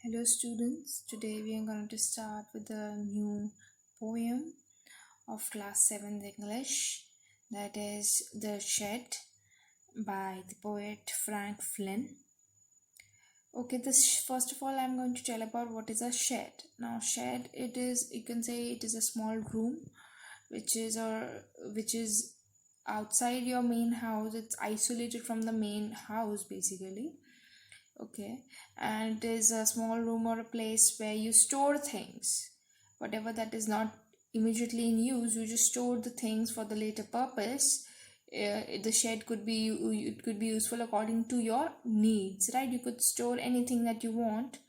Hello students, today we are going to start with a new poem of class 7th English, that is The Shed by the poet Frank Flynn. Okay, first of all I'm going to tell about what is a shed. Now shed, it is, you can say it is a small room which is outside your main house. It's isolated from the main house basically. Okay, and it is a small room or a place where you store things, whatever that is not immediately in use. You just store the things for the later purpose. The shed could be, it could be useful according to your needs, right? You could store anything that you want,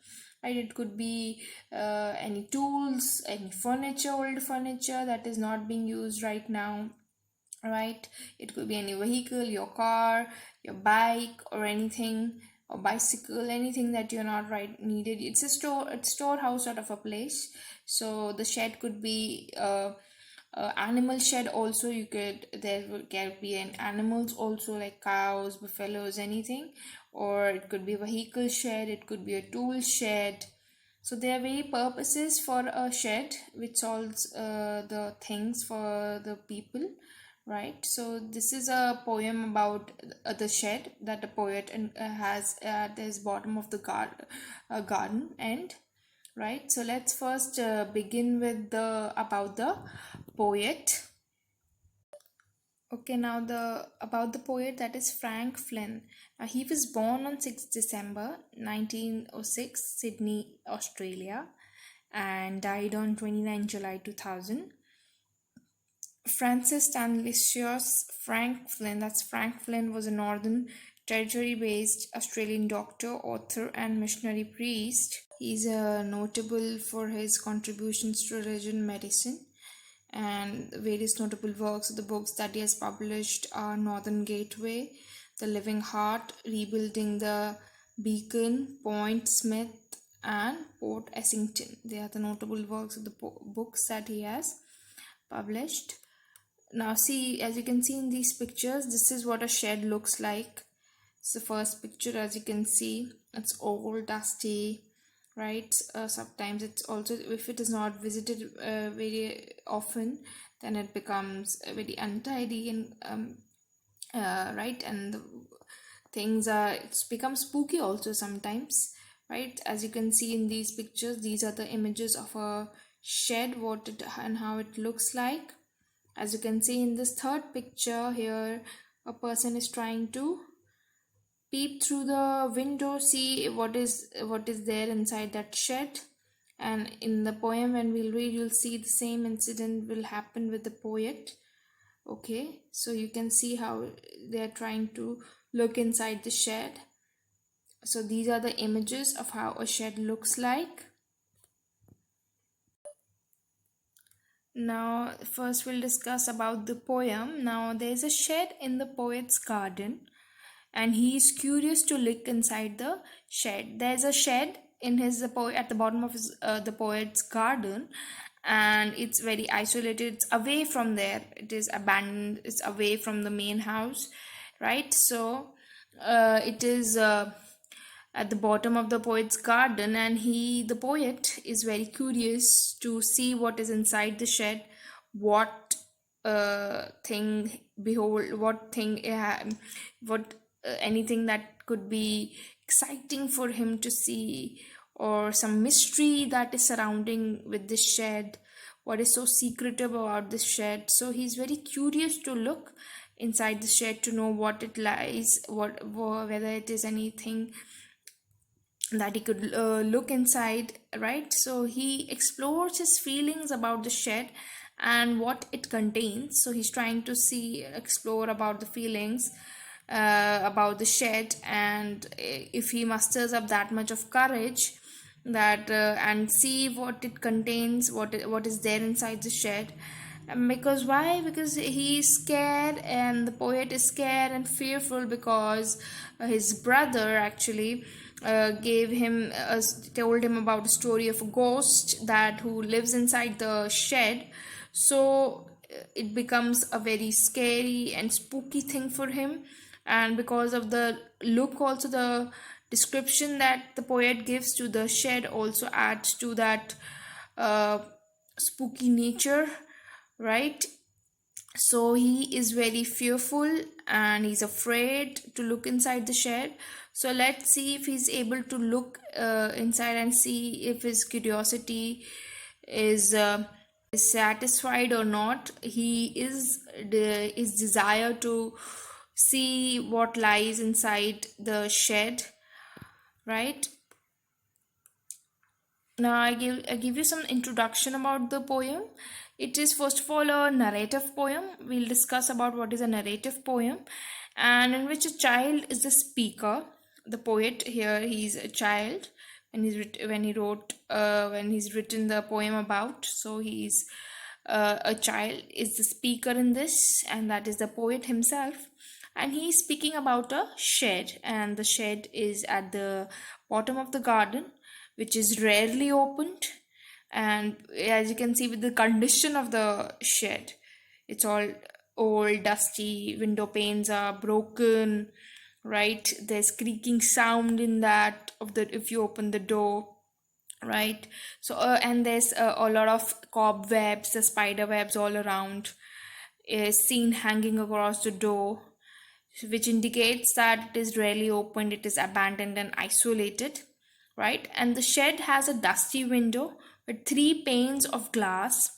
right? It could be any tools, any furniture, old furniture that is not being used right now, right? It could be any vehicle, your car, your bike, or anything, or bicycle, anything that you're not right needed. It's a storehouse sort of a place. So the shed could be animal shed also. You could, can be an animals also, like cows, buffaloes, anything. Or it could be a vehicle shed, it could be a tool shed. So there are very purposes for a shed which solves the things for the people, right? So this is a poem about the shed that the poet has at his bottom of the garden end, right? So let's first begin with the about the poet. Okay, now the about the poet, that is Frank Flynn. He was born on 6th December 1906, Sydney, Australia, and died on 29 July 2000. Francis Stanleysius Frank Flynn, that's Frank Flynn, was a Northern Territory based Australian doctor, author, and missionary priest. He's notable for his contributions to religion medicine, and various notable works. The books that he has published are Northern Gateway, The Living Heart, Rebuilding the Beacon, Point Smith, and Port Essington. They are the notable works of the books that he has published. Now see, as you can see in these pictures, this is what a shed looks like. It's the first picture. As you can see, it's old, dusty, right? Sometimes it's also, if it is not visited very often, then it becomes very untidy and right, and the things are, it's become spooky also sometimes, right? As you can see in these pictures, these are the images of a shed, what it and how it looks like. As you can see in this third picture here, a person is trying to peep through the window, see what is there inside that shed. And in the poem, when we'll read, you'll see the same incident will happen with the poet. Okay, so you can see how they're trying to look inside the shed. So these are the images of how a shed looks like. Now first we'll discuss about the poem. Now there's a shed in the poet's garden, and he is curious to look inside the shed. There's a shed in his at the bottom of his the poet's garden, and it's very isolated. It's away from there. It is abandoned. It's away from the main house, right? So it is at the bottom of the poet's garden, and the poet is very curious to see what is inside the shed, what thing behold, what thing what anything that could be exciting for him to see, or some mystery that is surrounding with this shed, what is so secretive about this shed. So he's very curious to look inside the shed to know what it lies, whether it is anything that he could look inside, right? So he explores his feelings about the shed and what it contains. So he's trying to explore about the feelings about the shed, and if he musters up that much of courage, that and see what it contains, what is there inside the shed. Because why? Because he's scared, and the poet is scared and fearful, because his brother actually told him about the story of a ghost that who lives inside the shed. So it becomes a very scary and spooky thing for him, and because of the look also, the description that the poet gives to the shed also adds to that uh, spooky nature, right? So he is very fearful and he's afraid to look inside the shed. So let's see if he's able to look inside and see if his curiosity is satisfied or not. He is his desire to see what lies inside the shed, right? Now I give you some introduction about the poem. It is first of all a narrative poem. We'll discuss about what is a narrative poem, and in which a child is the speaker. The poet here, he's a child when when he's written the poem about. So he's a child is the speaker in this, and that is the poet himself. And he's speaking about a shed, and the shed is at the bottom of the garden, which is rarely opened. And as you can see with the condition of the shed, it's all old, dusty, window panes are broken, right? There's creaking sound in that of the if you open the door, right? So and there's a lot of cobwebs, the spider webs all around is seen hanging across the door, which indicates that it is rarely opened, it is abandoned and isolated, right? And the shed has a dusty window with three panes of glass.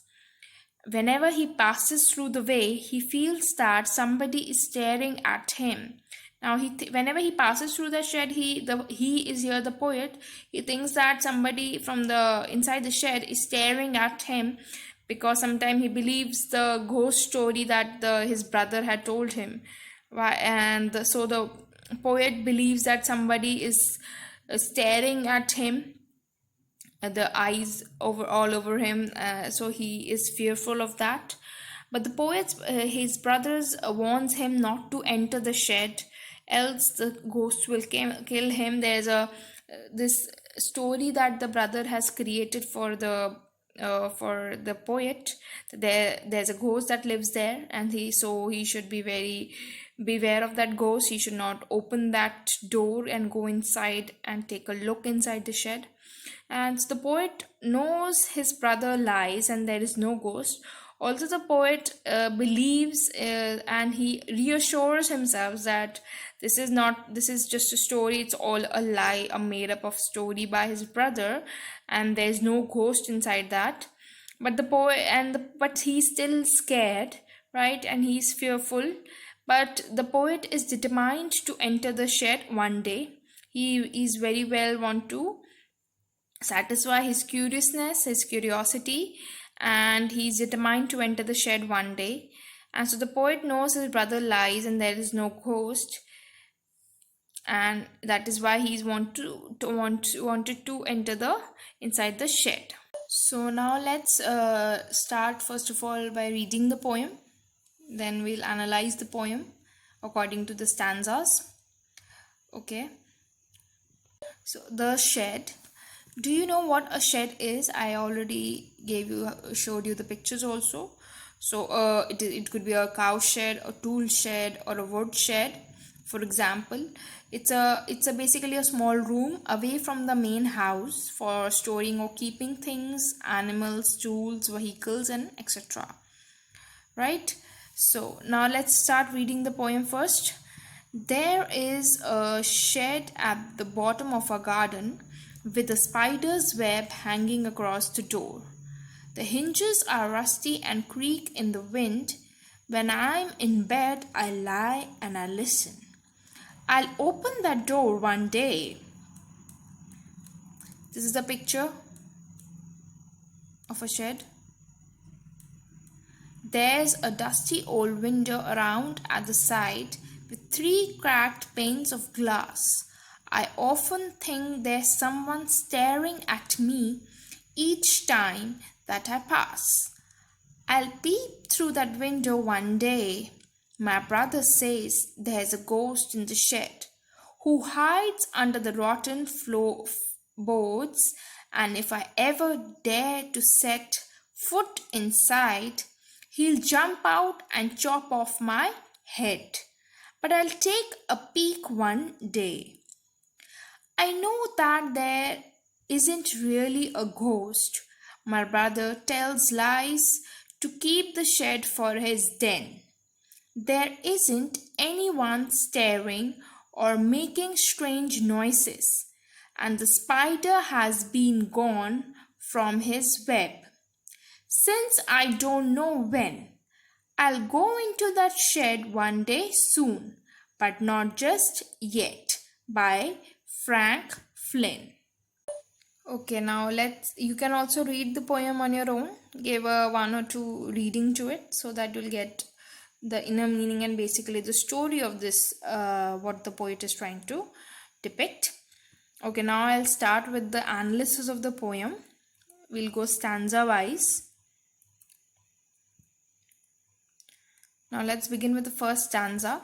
Whenever he passes through the way, he feels that somebody is staring at him. Now, whenever he passes through the shed, he is here the poet. He thinks that somebody from the inside the shed is staring at him, because sometimes he believes the ghost story that his brother had told him. And so the poet believes that somebody is staring at him, the eyes over all over him, so he is fearful of that. But the poet, his brothers, warns him not to enter the shed, else the ghost will kill him. There's a this story that the brother has created for the poet. There's a ghost that lives there, and he should be very beware of that ghost. He should not open that door and go inside and take a look inside the shed. And the poet knows his brother lies and there is no ghost. Also, the poet believes and he reassures himself that this is just a story, it's all a lie, a made up of story by his brother, and there's no ghost inside that. But but he's still scared, right? And he's fearful. But the poet is determined to enter the shed one day. He is very well want to satisfy his curiousness, his curiosity, and he's determined to enter the shed one day. And so the poet knows his brother lies and there is no ghost, and that is why he's wanted to enter the inside the shed. So now let's start first of all by reading the poem. Then we'll analyze the poem according to the stanzas. Okay. So the shed. Do you know what a shed is? I already showed you the pictures also. So it could be a cow shed, a tool shed, or a wood shed. For example, it's a basically a small room away from the main house for storing or keeping things, animals, tools, vehicles, and etc. Right? So now let's start reading the poem first. There is a shed at the bottom of a garden with a spider's web hanging across the door. The hinges are rusty and creak in the wind. When I'm in bed, I lie and I listen. I'll open that door one day. This is a picture of a shed. There's a dusty old window around at the side with three cracked panes of glass. I often think there's someone staring at me each time that I pass. I'll peep through that window one day. My brother says there's a ghost in the shed who hides under the rotten floorboards, and if I ever dare to set foot inside, he'll jump out and chop off my head. But I'll take a peek one day. I know that there isn't really a ghost. My brother tells lies to keep the shed for his den. There isn't anyone staring or making strange noises, and the spider has been gone from his web. Since I don't know when, I'll go into that shed one day soon, but not just yet. By Frank Flynn. Okay, now you can also read the poem on your own. Give a one or two reading to it so that you'll get the inner meaning and basically the story of this, what the poet is trying to depict. Okay, now I'll start with the analysis of the poem. We'll go stanza wise. Now let's begin with the first stanza.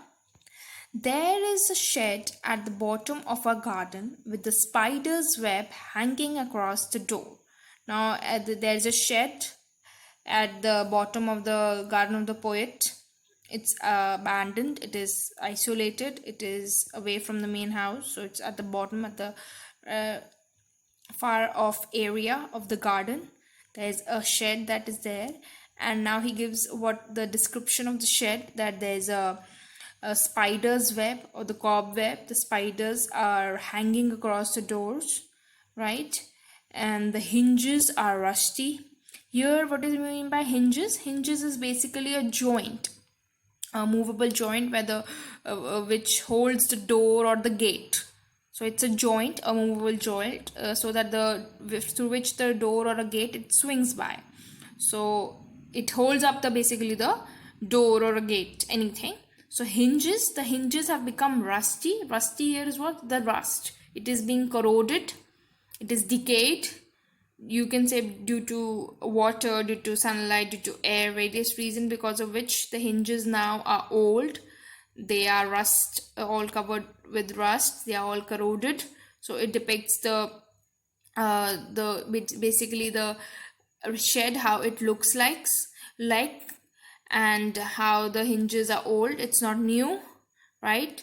There is a shed at the bottom of our garden with the spider's web hanging across the door. Now there's a shed at the bottom of the garden of the poet. It's abandoned, it is isolated, it is away from the main house, so it's at the bottom, at the far off area of the garden. There's a shed that is there, and now he gives what the description of the shed, that there's a spider's web or the cobweb. The spiders are hanging across the doors, right? And the hinges are rusty. Here, what is mean by hinges? Hinges is basically a joint, a movable joint, whether which holds the door or the gate. So it's a joint, a movable joint, so that through which the door or a gate it swings by. So it holds up basically the door or a gate, anything. So the hinges have become rusty. Rusty here is what? The rust. It is being corroded. It is decayed. You can say due to water, due to sunlight, due to air, various reasons because of which the hinges now are old. They are all covered with rust. They are all corroded. So it depicts basically the shed, how it looks like, and how the hinges are old, it's not new, right?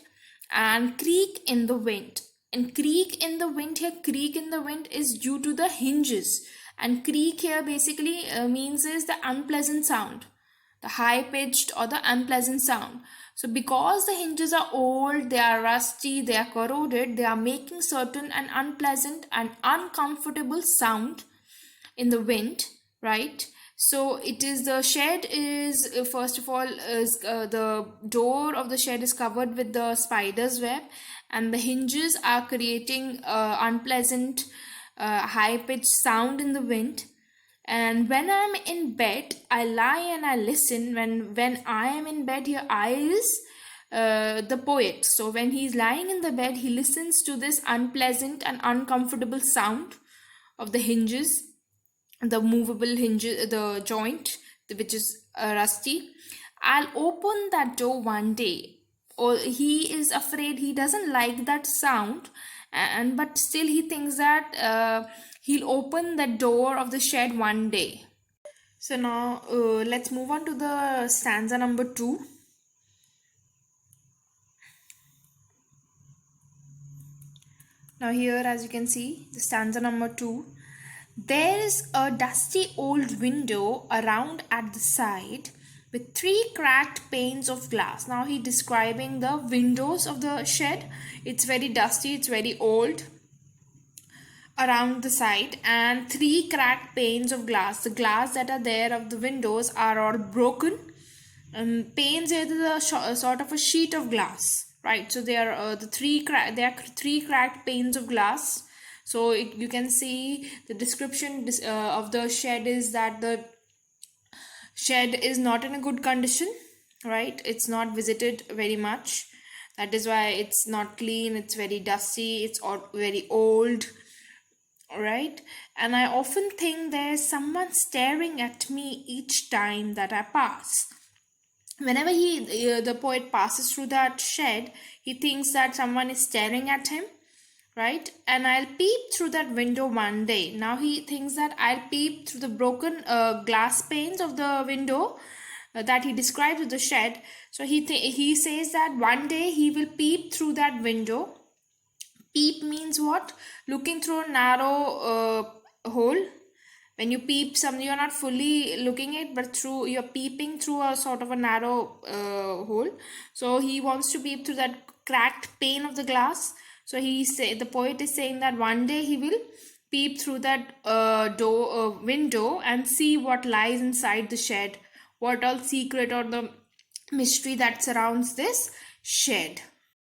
And creak in the wind. And creak in the wind here, creak in the wind is due to the hinges. And creak here basically means is the unpleasant sound, the high pitched or the unpleasant sound. So because the hinges are old, they are rusty, they are corroded, they are making certain an unpleasant and uncomfortable sound in the wind, right? So it is, the shed is first of all is the door of the shed is covered with the spider's web, and the hinges are creating unpleasant high pitched sound in the wind. And when I'm in bed, I lie and I listen. When I am in bed, here I is the poet. So when he's lying in the bed, he listens to this unpleasant and uncomfortable sound of the hinges, the movable hinges, the joint, which is rusty. I'll open that door one day. Or he is afraid, he doesn't like that sound, and but still he thinks that he'll open the door of the shed one day. So now let's move on to the stanza number 2. Now here, as you can see, the stanza number 2. There is a dusty old window around at the side with 3 cracked panes of glass. Now he describing the windows of the shed. It's very dusty, it's very old around the side, and 3 cracked panes of glass. The glass that are there of the windows are all broken. Panes are the sort of a sheet of glass, right? So they are three cracked panes of glass. So you can see the description of the shed is that the shed is not in a good condition, right? It's not visited very much. That is why it's not clean. It's very dusty. It's very old, right? And I often think there's someone staring at me each time that I pass. Whenever the poet passes through that shed, he thinks that someone is staring at him, right? And I'll peep through that window one day. Now he thinks that I'll peep through the broken glass panes of the window that he describes with the shed. So he says that one day he will peep through that window, Peep means what? Looking through a narrow hole. When you peep something, you're not fully looking it, but through you're peeping through a sort of a narrow hole. So he wants to peep through that cracked pane of the glass. So the poet is saying that one day he will peep through that window and see what lies inside the shed, what all secret or the mystery that surrounds this shed.